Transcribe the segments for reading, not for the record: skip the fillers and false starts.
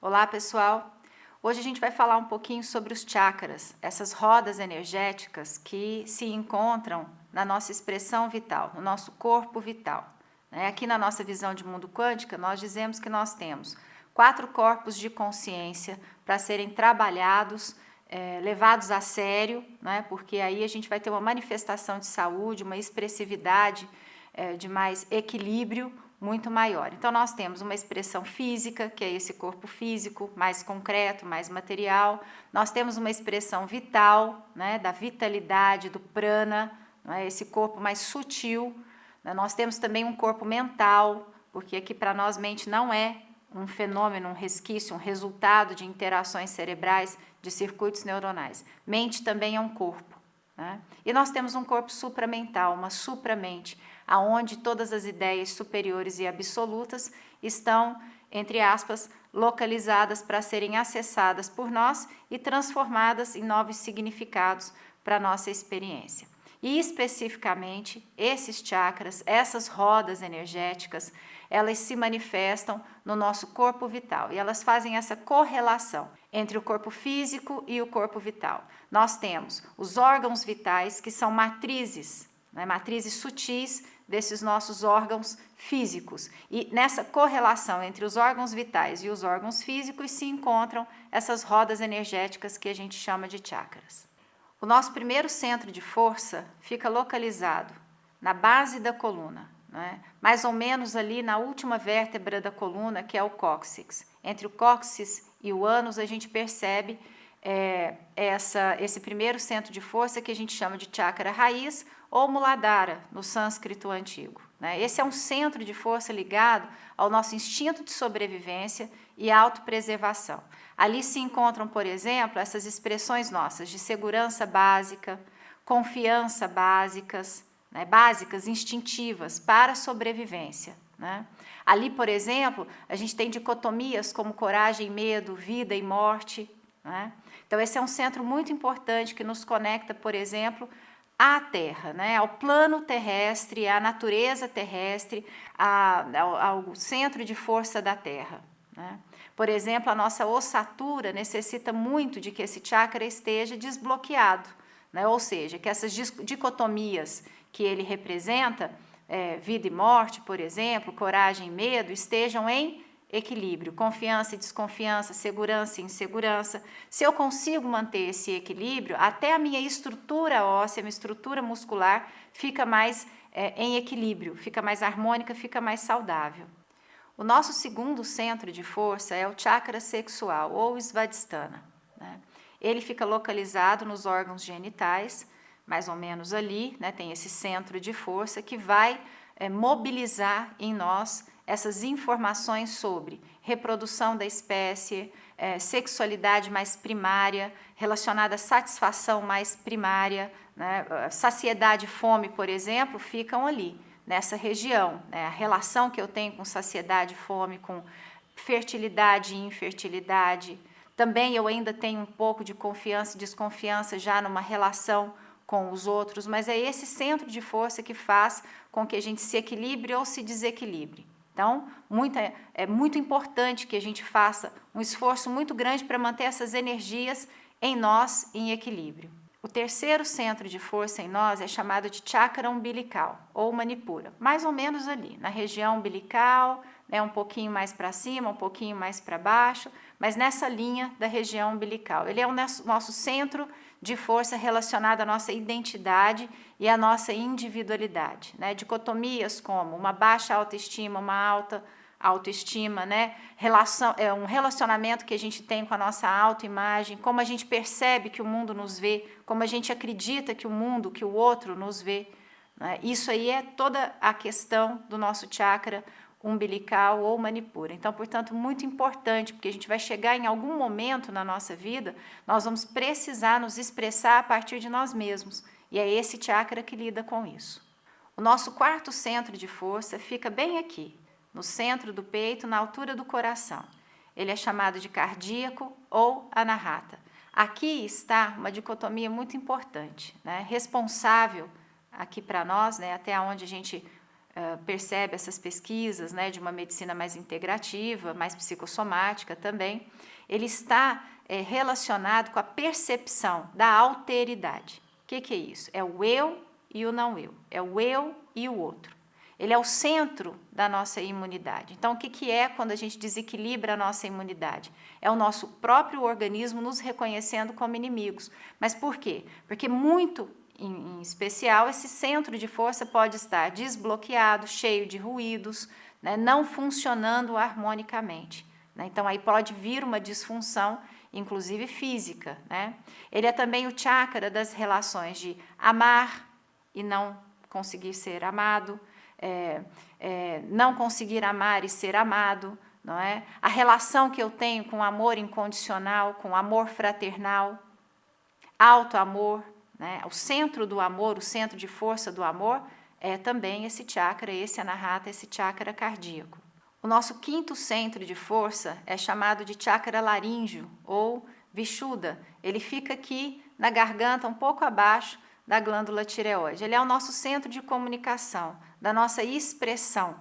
Olá, pessoal! Hoje a gente vai falar um pouquinho sobre os chakras, essas rodas energéticas que se encontram na nossa expressão vital, no nosso corpo vital. Aqui na nossa visão de mundo quântica, nós dizemos que nós temos 4 corpos de consciência para serem trabalhados, levados a sério, porque aí a gente vai ter uma manifestação de saúde, uma expressividade de mais equilíbrio muito maior. Então nós temos uma expressão física, que é esse corpo físico, mais concreto, mais material. Nós temos uma expressão vital, da vitalidade, do prana, esse corpo mais sutil. Nós temos também um corpo mental, porque aqui para nós mente não é um fenômeno, um resquício, um resultado de interações cerebrais, de circuitos neuronais. Mente também é um corpo. E nós temos um corpo supramental, uma supramente, aonde todas as ideias superiores e absolutas estão, entre aspas, localizadas para serem acessadas por nós e transformadas em novos significados para a nossa experiência. E especificamente, esses chakras, essas rodas energéticas, elas se manifestam no nosso corpo vital e elas fazem essa correlação entre o corpo físico e o corpo vital. Nós temos os órgãos vitais, que são matrizes, matrizes sutis desses nossos órgãos físicos. E nessa correlação entre os órgãos vitais e os órgãos físicos se encontram essas rodas energéticas que a gente chama de chakras. O nosso primeiro centro de força fica localizado na base da coluna, mais ou menos ali na última vértebra da coluna, que é o cóccix. Entre o cóccix e o ânus a gente percebe esse primeiro centro de força que a gente chama de chakra raiz ou Muladhara no sânscrito antigo. Esse é um centro de força ligado ao nosso instinto de sobrevivência e autopreservação. Ali se encontram, por exemplo, essas expressões nossas de segurança básica, confiança básicas, básicas, instintivas para a sobrevivência. Ali, por exemplo, a gente tem dicotomias como coragem e medo, vida e morte. Então, esse é um centro muito importante que nos conecta, por exemplo, à Terra, ao plano terrestre, à natureza terrestre, ao centro de força da Terra. Por exemplo, a nossa ossatura necessita muito de que esse chakra esteja desbloqueado, ou seja, que essas dicotomias que ele representa, vida e morte, por exemplo, coragem e medo, estejam em equilíbrio, confiança e desconfiança, segurança e insegurança. Se eu consigo manter esse equilíbrio, até a minha estrutura óssea, minha estrutura muscular fica mais em equilíbrio, fica mais harmônica, fica mais saudável. O nosso segundo centro de força é o chakra sexual, ou Svadhisthana. Ele fica localizado nos órgãos genitais, mais ou menos ali, tem esse centro de força que vai mobilizar em nós essas informações sobre reprodução da espécie, sexualidade mais primária, relacionada à satisfação mais primária, saciedade e fome, por exemplo, ficam ali, nessa região. A relação que eu tenho com saciedade e fome, com fertilidade e infertilidade. Também eu ainda tenho um pouco de confiança e desconfiança já numa relação com os outros, mas é esse centro de força que faz com que a gente se equilibre ou se desequilibre. Então, é muito importante que a gente faça um esforço muito grande para manter essas energias em nós em equilíbrio. O terceiro centro de força em nós é chamado de chakra umbilical, ou Manipura, mais ou menos ali, na região umbilical, um pouquinho mais para cima, um pouquinho mais para baixo, mas nessa linha da região umbilical. Ele é o nosso centro de força relacionado à nossa identidade e à nossa individualidade. Dicotomias como uma baixa autoestima, uma alta autoestima, um relacionamento que a gente tem com a nossa autoimagem, como a gente percebe que o mundo nos vê, como a gente acredita que o mundo, que o outro nos vê. Isso aí é toda a questão do nosso chakra umbilical ou Manipura. Então, portanto, muito importante, porque a gente vai chegar em algum momento na nossa vida, nós vamos precisar nos expressar a partir de nós mesmos. E é esse chakra que lida com isso. O nosso quarto centro de força fica bem aqui, no centro do peito, na altura do coração. Ele é chamado de cardíaco ou anahata. Aqui está uma dicotomia muito importante, responsável aqui para nós, até onde a gente percebe essas pesquisas, né, de uma medicina mais integrativa, mais psicossomática também, ele está relacionado com a percepção da alteridade. O que é isso? É o eu e o não eu, é o eu e o outro. Ele é o centro da nossa imunidade. Então, o que é quando a gente desequilibra a nossa imunidade? É o nosso próprio organismo nos reconhecendo como inimigos. Mas por quê? Porque muito em especial, esse centro de força pode estar desbloqueado, cheio de ruídos, né, não funcionando harmonicamente. Né? Então, aí pode vir uma disfunção, inclusive física. Né? Ele é também o chakra das relações de amar e não conseguir ser amado, não conseguir amar e ser amado, não é? A relação que eu tenho com amor incondicional, com amor fraternal, auto-amor, né? O centro do amor, o centro de força do amor é também esse chakra, esse anahata, esse chakra cardíaco. O nosso quinto centro de força é chamado de chakra laríngeo ou vishuddha. Ele fica aqui na garganta, um pouco abaixo da glândula tireoide. Ele é o nosso centro de comunicação, da nossa expressão.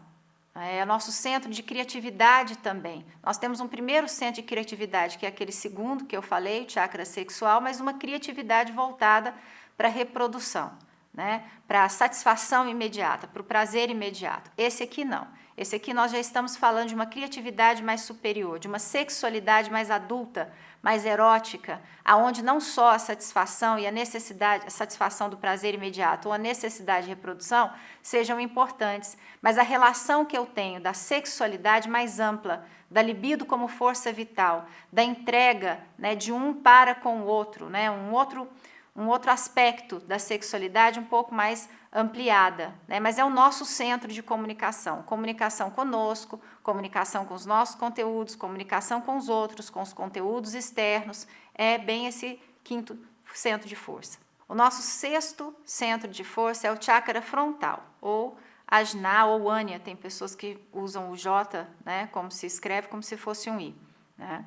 É o nosso centro de criatividade também. Nós temos um primeiro centro de criatividade, que é aquele segundo que eu falei, o chakra sexual, mas uma criatividade voltada para a reprodução, né? Para a satisfação imediata, para o prazer imediato. Esse aqui não. Esse aqui nós já estamos falando de uma criatividade mais superior, de uma sexualidade mais adulta, mais erótica, aonde não só a satisfação e a necessidade, a satisfação do prazer imediato ou a necessidade de reprodução sejam importantes, mas a relação que eu tenho da sexualidade mais ampla, da libido como força vital, da entrega, né, de um para com o outro, né, um outro aspecto da sexualidade um pouco mais ampliada, né? Mas é o nosso centro de comunicação. Comunicação conosco, comunicação com os nossos conteúdos, comunicação com os outros, com os conteúdos externos, é bem esse quinto centro de força. O nosso sexto centro de força é o chakra frontal, ou ajna ou anya, tem pessoas que usam o J, né, como se escreve, como se fosse um I. Né?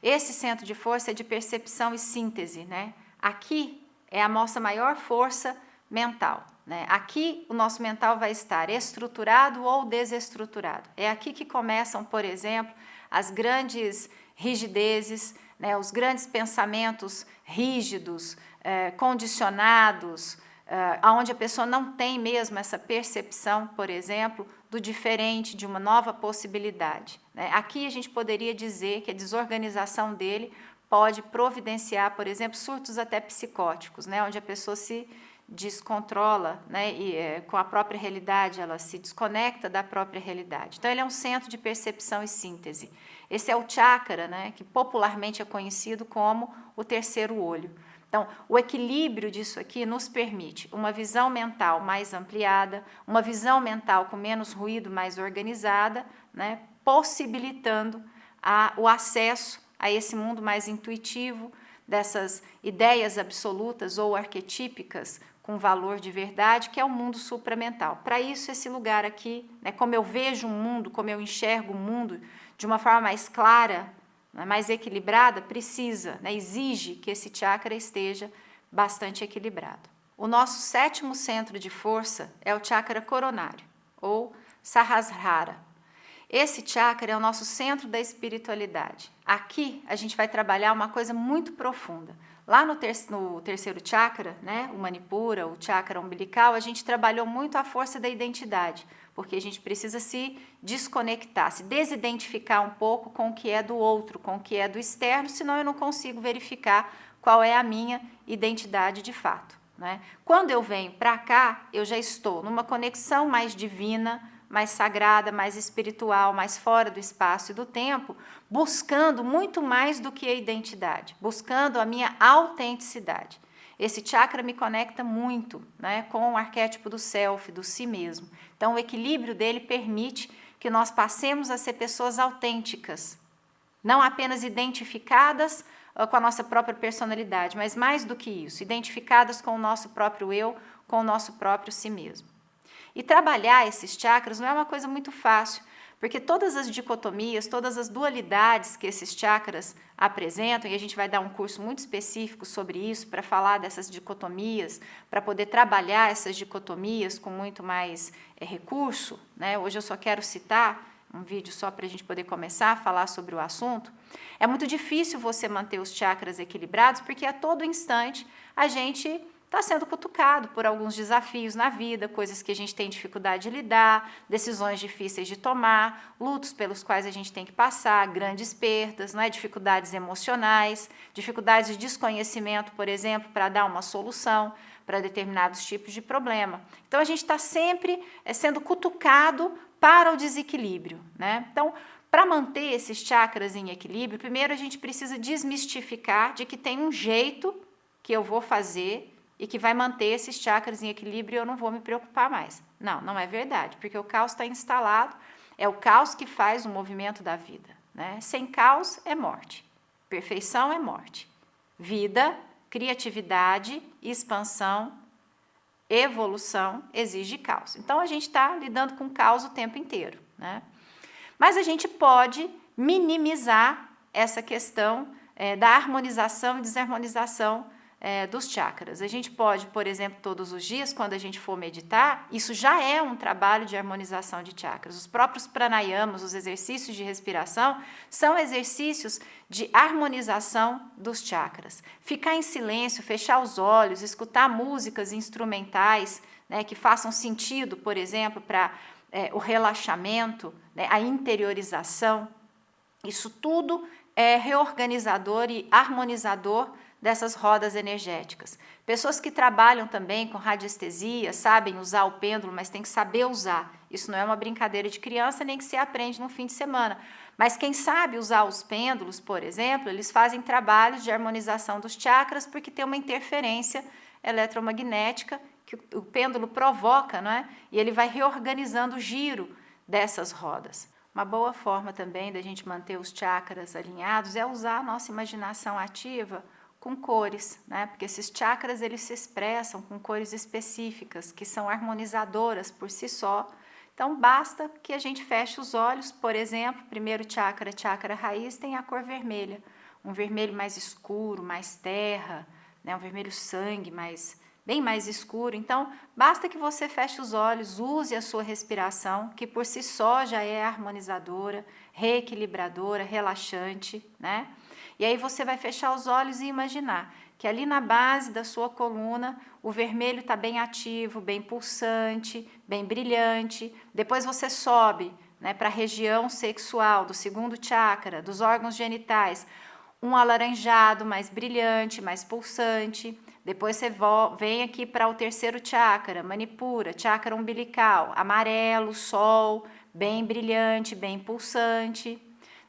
Esse centro de força é de percepção e síntese. Né? Aqui é a nossa maior força mental. Né? Aqui o nosso mental vai estar estruturado ou desestruturado. É aqui que começam, por exemplo, as grandes rigidezes, né? Os grandes pensamentos rígidos, condicionados, onde a pessoa não tem mesmo essa percepção, por exemplo, do diferente, de uma nova possibilidade. Né? Aqui a gente poderia dizer que a desorganização dele pode providenciar, por exemplo, surtos até psicóticos, né? Onde a pessoa se descontrola, né? E com a própria realidade, ela se desconecta da própria realidade. Então, ele é um centro de percepção e síntese. Esse é o chakra, né? Que popularmente é conhecido como o terceiro olho. Então, o equilíbrio disso aqui nos permite uma visão mental mais ampliada, uma visão mental com menos ruído, mais organizada, né? Possibilitando o acesso a esse mundo mais intuitivo, dessas ideias absolutas ou arquetípicas com valor de verdade, que é o mundo supramental. Para isso, esse lugar aqui, né, como eu vejo o mundo, como eu enxergo o mundo de uma forma mais clara, né, mais equilibrada, precisa, né, exige que esse chakra esteja bastante equilibrado. O nosso sétimo centro de força é o chakra coronário, ou Sahasrara. Esse chakra é o nosso centro da espiritualidade. Aqui a gente vai trabalhar uma coisa muito profunda. Lá no terceiro chakra, né, o Manipura, o chakra umbilical, a gente trabalhou muito a força da identidade, porque a gente precisa se desconectar, se desidentificar um pouco com o que é do outro, com o que é do externo, senão eu não consigo verificar qual é a minha identidade de fato. Né? Quando eu venho para cá, eu já estou numa conexão mais divina, mais sagrada, mais espiritual, mais fora do espaço e do tempo, buscando muito mais do que a identidade, buscando a minha autenticidade. Esse chakra me conecta muito, né, com o arquétipo do self, do si mesmo. Então, o equilíbrio dele permite que nós passemos a ser pessoas autênticas, não apenas identificadas com a nossa própria personalidade, mas mais do que isso, identificadas com o nosso próprio eu, com o nosso próprio si mesmo. E trabalhar esses chakras não é uma coisa muito fácil, Porque todas as dicotomias, todas as dualidades que esses chakras apresentam, e a gente vai dar um curso muito específico sobre isso, para falar dessas dicotomias, para poder trabalhar essas dicotomias com muito mais recurso, né? Hoje eu só quero citar um vídeo só para a gente poder começar a falar sobre o assunto. É muito difícil você manter os chakras equilibrados, porque a todo instante a gente está sendo cutucado por alguns desafios na vida, coisas que a gente tem dificuldade de lidar, decisões difíceis de tomar, lutos pelos quais a gente tem que passar, grandes perdas, não é? Dificuldades emocionais, dificuldades de desconhecimento, por exemplo, para dar uma solução para determinados tipos de problema. Então, a gente está sempre sendo cutucado para o desequilíbrio, né? Então, para manter esses chakras em equilíbrio, primeiro a gente precisa desmistificar de que tem um jeito que eu vou fazer e que vai manter esses chakras em equilíbrio e eu não vou me preocupar mais. Não, não é verdade, porque o caos está instalado, é o caos que faz o movimento da vida, né? Sem caos é morte, perfeição é morte. Vida, criatividade, expansão, evolução exige caos. Então, a gente está lidando com caos o tempo inteiro, né? Mas a gente pode minimizar essa questão da harmonização e desarmonização dos chakras. A gente pode, por exemplo, todos os dias, quando a gente for meditar, isso já é um trabalho de harmonização de chakras. Os próprios pranayamas, os exercícios de respiração, são exercícios de harmonização dos chakras. Ficar em silêncio, fechar os olhos, escutar músicas instrumentais, né, que façam sentido, por exemplo, para o relaxamento, né, a interiorização, isso tudo é reorganizador e harmonizador dessas rodas energéticas. Pessoas que trabalham também com radiestesia, sabem usar o pêndulo, mas tem que saber usar. Isso não é uma brincadeira de criança, nem que se aprende no fim de semana. Mas quem sabe usar os pêndulos, por exemplo, eles fazem trabalhos de harmonização dos chakras, porque tem uma interferência eletromagnética que o pêndulo provoca, não é? E ele vai reorganizando o giro dessas rodas. Uma boa forma também da gente manter os chakras alinhados é usar a nossa imaginação ativa com cores, né? Porque esses chakras eles se expressam com cores específicas que são harmonizadoras por si só. Então basta que a gente feche os olhos, por exemplo, primeiro chakra, chakra raiz, tem a cor vermelha, um vermelho mais escuro, mais terra, né? Um vermelho sangue, bem mais escuro. Então basta que você feche os olhos, use a sua respiração, que por si só já é harmonizadora, reequilibradora, relaxante, né? E aí você vai fechar os olhos e imaginar que ali na base da sua coluna o vermelho está bem ativo, bem pulsante, bem brilhante. Depois você sobe, né, para a região sexual, do segundo chakra, dos órgãos genitais, um alaranjado mais brilhante, mais pulsante. Depois você vem aqui para o terceiro chakra, Manipura, chakra umbilical, amarelo, sol, bem brilhante, bem pulsante.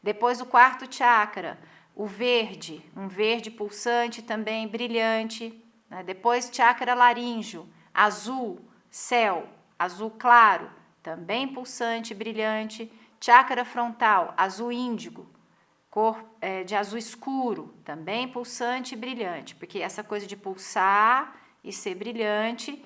Depois o quarto chakra, o verde, um verde pulsante também brilhante, né? Depois chakra laríngeo, azul, céu, azul claro, também pulsante, brilhante. Chakra frontal, azul índigo, cor de azul escuro, também pulsante e brilhante, porque essa coisa de pulsar e ser brilhante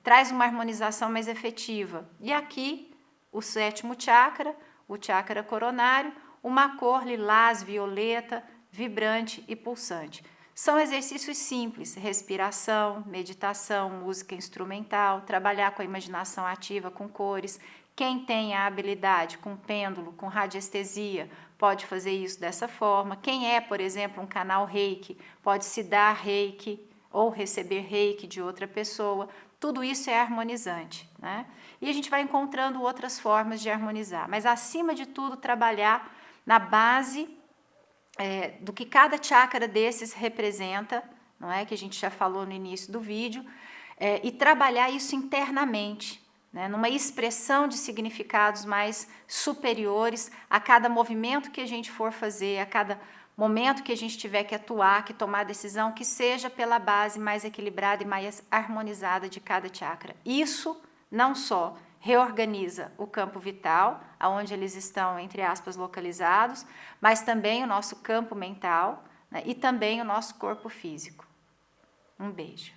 traz uma harmonização mais efetiva. E aqui, o sétimo chakra, o chakra coronário, uma cor lilás, violeta, vibrante e pulsante. São exercícios simples, respiração, meditação, música instrumental, trabalhar com a imaginação ativa, com cores. Quem tem a habilidade com pêndulo, com radiestesia, pode fazer isso dessa forma. Quem é, por exemplo, um canal reiki, pode se dar reiki ou receber reiki de outra pessoa. Tudo isso é harmonizante, né? E a gente vai encontrando outras formas de harmonizar, mas acima de tudo trabalhar na base do que cada chakra desses representa, não é? Que a gente já falou no início do vídeo, e trabalhar isso internamente, né? Numa expressão de significados mais superiores a cada movimento que a gente for fazer, a cada momento que a gente tiver que atuar, que tomar decisão, que seja pela base mais equilibrada e mais harmonizada de cada chakra. Isso não só reorganiza o campo vital, aonde eles estão, entre aspas, localizados, mas também o nosso campo mental, né, e também o nosso corpo físico. Um beijo.